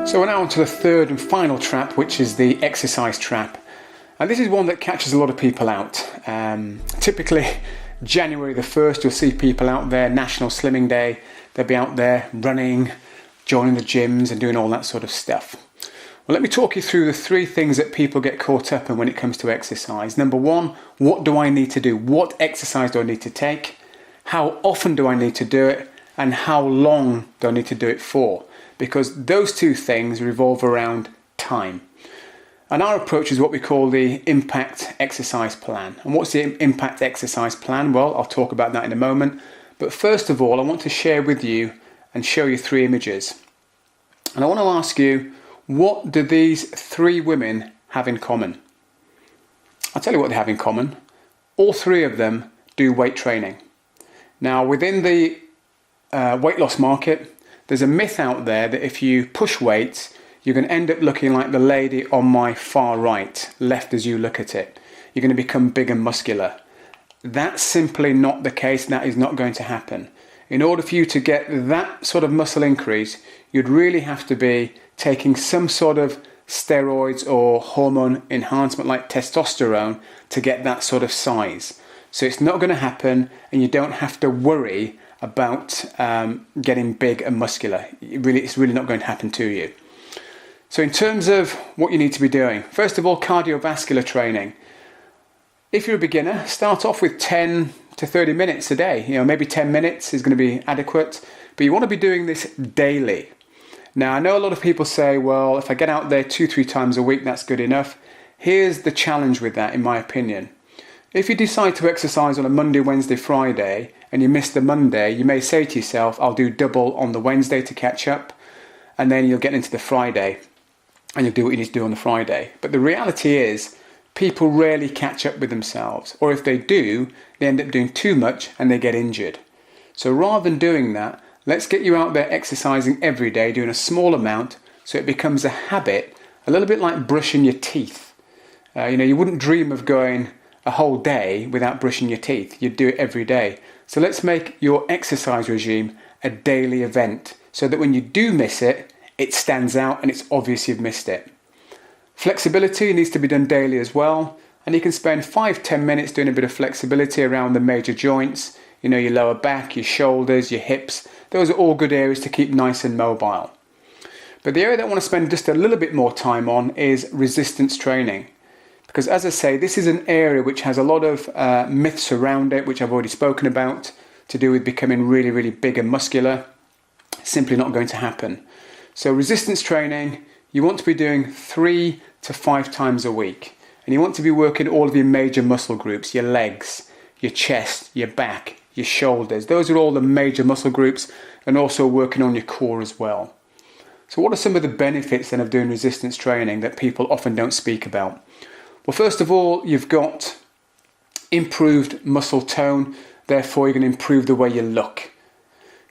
So we're now on to the third and final trap, which is the exercise trap. And this is one that catches a lot of people out. Typically, January the 1st, you'll see people out there, National Slimming Day. They'll be out there running, joining the gyms and doing all that sort of stuff. Well, let me talk you through the three things that people get caught up in when it comes to exercise. Number one, what do I need to do? What exercise do I need to take? How often do I need to do it? And how long do I need to do it for? Because those two things revolve around time. And our approach is what we call the impact exercise plan. And what's the impact exercise plan? Well, I'll talk about that in a moment. But first of all, I want to share with you and show you three images. And I want to ask you, what do these three women have in common? I'll tell you what they have in common. All three of them do weight training. Now, within the weight loss market, there's a myth out there that if you push weights, you're going to end up looking like the lady on my far right, left as you look at it. You're going to become big and muscular. That's simply not the case. That is not going to happen. In order for you to get that sort of muscle increase, you'd really have to be taking some sort of steroids or hormone enhancement like testosterone to get that sort of size. So it's not going to happen, and you don't have to worry about getting big and muscular. It's really not going to happen to you. So in terms of what you need to be doing, first of all, cardiovascular training. If you're a beginner, start off with 10 to 30 minutes a day. Maybe 10 minutes is going to be adequate, but you want to be doing this daily. Now, I know a lot of people say, well, if I get out there 2-3 times a week, that's good enough. Here's the challenge with that, in my opinion. If you decide to exercise on a Monday, Wednesday, Friday, and you miss the Monday, you may say to yourself, I'll do double on the Wednesday to catch up, and then you'll get into the Friday, and you'll do what you need to do on the Friday. But the reality is, people rarely catch up with themselves, or if they do, they end up doing too much and they get injured. So rather than doing that, let's get you out there exercising every day, doing a small amount, so it becomes a habit, a little bit like brushing your teeth. You wouldn't dream of going a whole day without brushing your teeth. You'd do it every day. So let's make your exercise regime a daily event so that when you do miss it, it stands out and it's obvious you've missed it. Flexibility needs to be done daily as well, and you can spend 5-10 minutes doing a bit of flexibility around the major joints, your lower back, your shoulders, your hips. Those are all good areas to keep nice and mobile. But the area that I want to spend just a little bit more time on is resistance training. Because as I say, this is an area which has a lot of myths around it, which I've already spoken about, to do with becoming really, really big and muscular. Simply not going to happen. So resistance training, you want to be doing 3 to 5 times a week. And you want to be working all of your major muscle groups, your legs, your chest, your back, your shoulders. Those are all the major muscle groups, and also working on your core as well. So what are some of the benefits then of doing resistance training that people often don't speak about? Well, first of all, you've got improved muscle tone, therefore you're going to improve the way you look.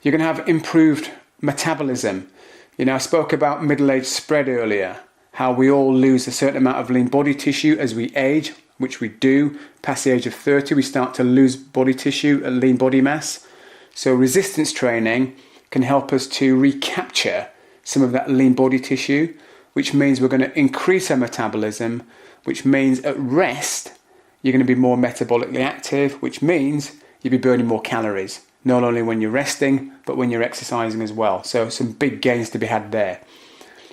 You're going to have improved metabolism. I spoke about middle-age spread earlier, how we all lose a certain amount of lean body tissue as we age, which we do. Past the age of 30, we start to lose body tissue and lean body mass. So resistance training can help us to recapture some of that lean body tissue, which means we're going to increase our metabolism, which means at rest, you're going to be more metabolically active, which means you'll be burning more calories, not only when you're resting, but when you're exercising as well. So some big gains to be had there.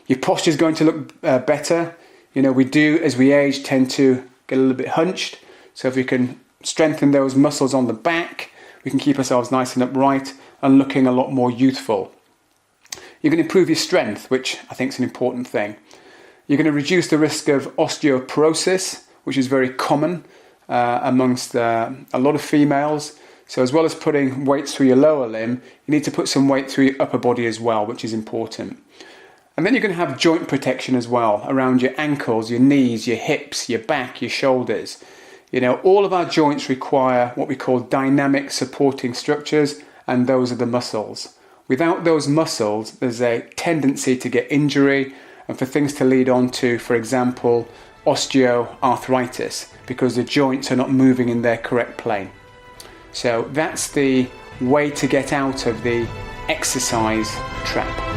Your posture is going to look better. We do, as we age, tend to get a little bit hunched. So if we can strengthen those muscles on the back, we can keep ourselves nice and upright and looking a lot more youthful. You can improve your strength, which I think is an important thing. You're going to reduce the risk of osteoporosis, which is very common amongst a lot of females. So as well as putting weights through your lower limb, you need to put some weight through your upper body as well, which is important. And then you're going to have joint protection as well, around your ankles, your knees, your hips, your back, your shoulders. All of our joints require what we call dynamic supporting structures, and those are the muscles. Without those muscles, there's a tendency to get injury and for things to lead on to, for example, osteoarthritis, because the joints are not moving in their correct plane. So that's the way to get out of the exercise trap.